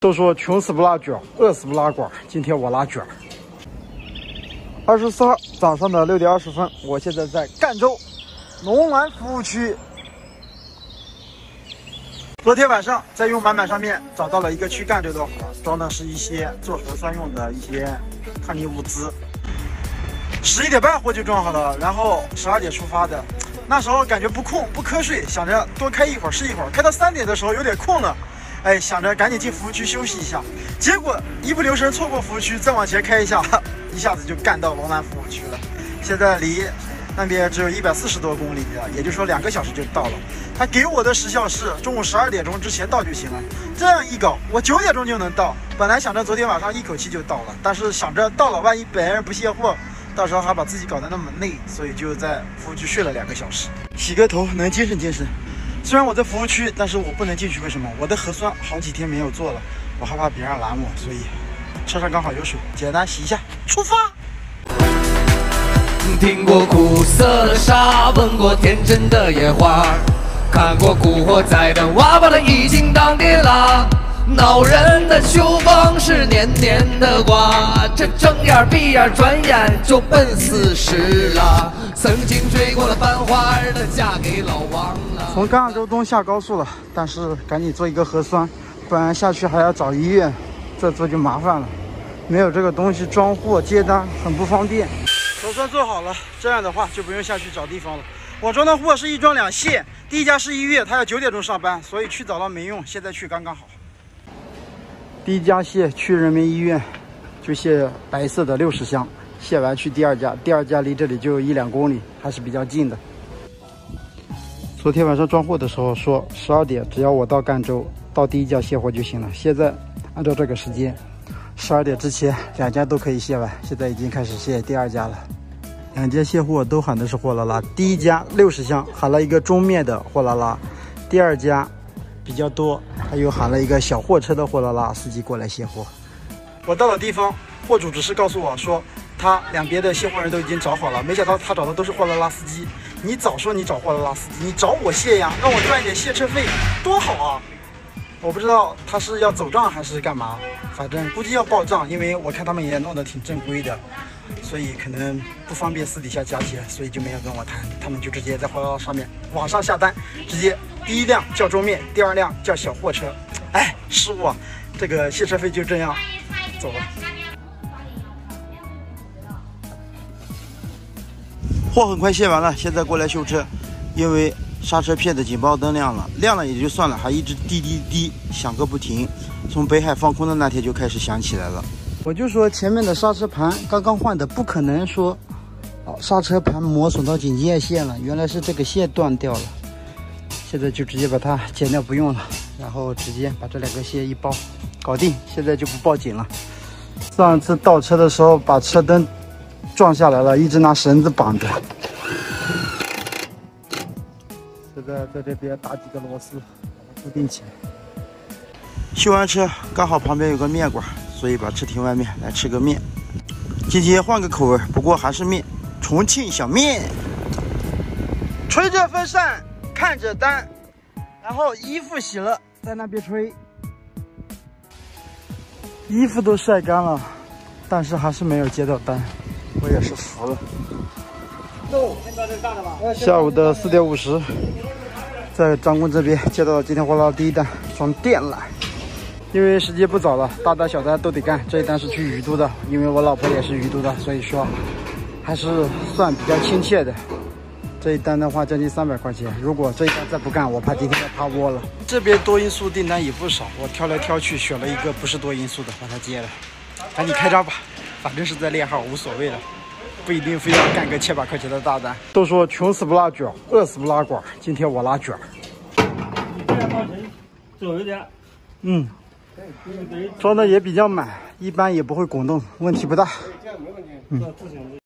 都说穷死不拉卷，饿死不拉管，今天我拉卷。24号早上的6点20分，我现在在赣州龙南服务区。昨天晚上在用满满上面找到了一个去赣州的活，装的是一些做核酸用的一些抗疫物资。11点半货就装好了，然后12点出发的。那时候感觉不困不瞌睡，想着多开一会儿是一会儿，开到3点的时候有点困了。哎，想着赶紧进服务区休息一下，结果一不留神错过服务区，再往前开一下，一下子就干到龙南服务区了。现在离那边只有140多公里了，也就是说2个小时就到了。他给我的时效是中午12点钟之前到就行了。这样一搞，我9点钟就能到。本来想着昨天晚上一口气就到了，但是想着到了，万一别人不卸货，到时候还把自己搞得那么累，所以就在服务区睡了2个小时，洗个头能精神精神。虽然我在服务区，但是我不能进去。为什么？我的核酸好几天没有做了，我害怕别人拦我，所以车上刚好有水，简单洗一下，出发。听过苦涩的沙，闻过天真的野花，看过古惑仔的娃娃了已经当爹啦。恼人的秋风是黏黏的瓜，这睁眼闭眼转眼就奔40了。曾经追过了繁华的嫁给老王了。从赣州东下高速了，但是赶紧做一个核酸，不然下去还要找医院，这做就麻烦了。没有这个东西装货接单很不方便。核酸做好了，这样的话就不用下去找地方了。我装的货是一装2卸，第一家是医院，他要9点钟上班，所以去早了没用，现在去刚刚好。第一家卸去人民医院，就卸白色的60箱，卸完去第二家，第二家离这里就1-2公里，还是比较近的。昨天晚上装货的时候说12点，只要我到赣州到第一家卸货就行了。现在按照这个时间，12点之前2家都可以卸完，现在已经开始卸第二家了。2家卸货都喊的是货拉拉，第一家60箱喊了一个中面的货拉拉，第二家比较多，还有喊了一个小货车的货拉拉司机过来卸货。我到了地方，货主只是告诉我说他两边的卸货人都已经找好了，没想到他找的都是货拉拉司机。你早说你找货拉拉司机，你找我卸呀，让我赚一点卸车费，多好啊！我不知道他是要走账还是干嘛，反正估计要报账，因为我看他们也弄得挺正规的，所以可能不方便私底下加钱，所以就没有跟我谈，他们就直接在货拉拉上面网上下单，直接第一辆叫桌面，第二辆叫小货车。哎，师傅啊，这个卸车费就这样走了。货很快卸完了，现在过来修车，因为刹车片的警报灯亮了，亮了也就算了，还一直滴滴滴响个不停，从北海放空的那天就开始响起来了。我就说前面的刹车盘刚刚换的，不可能说刹车盘磨损到警戒线了，原来是这个线断掉了。现在就直接把它剪掉不用了，然后直接把这2个线一包搞定，现在就不报警了。上一次倒车的时候把车灯撞下来了，一直拿绳子绑着。现在在这边打几个螺丝，把它固定起来。修完车刚好旁边有个面馆，所以把车停外面来吃个面。今天换个口味，不过还是面，重庆小面。吹着风扇，看着单，然后衣服洗了，在那边吹。衣服都晒干了，但是还是没有接到单，我也是服了。下午的4点50，在张工这边接到了今天货拉第一单，装电缆。因为时间不早了，大单小单都得干。这一单是去余都的，因为我老婆也是余都的，所以说还是算比较亲切的。这一单的话将近300块钱，如果这一单再不干，我怕今天要趴窝了。这边多因素订单也不少，我挑来挑去选了一个不是多因素的，把它接了。赶紧开张吧，反正是在练号，无所谓了，不一定非要干个700块钱的大单。都说穷死不拉卷，饿死不拉管，今天我拉卷。走一点。装的也比较满，一般也不会滚动，问题不大。这样没问题。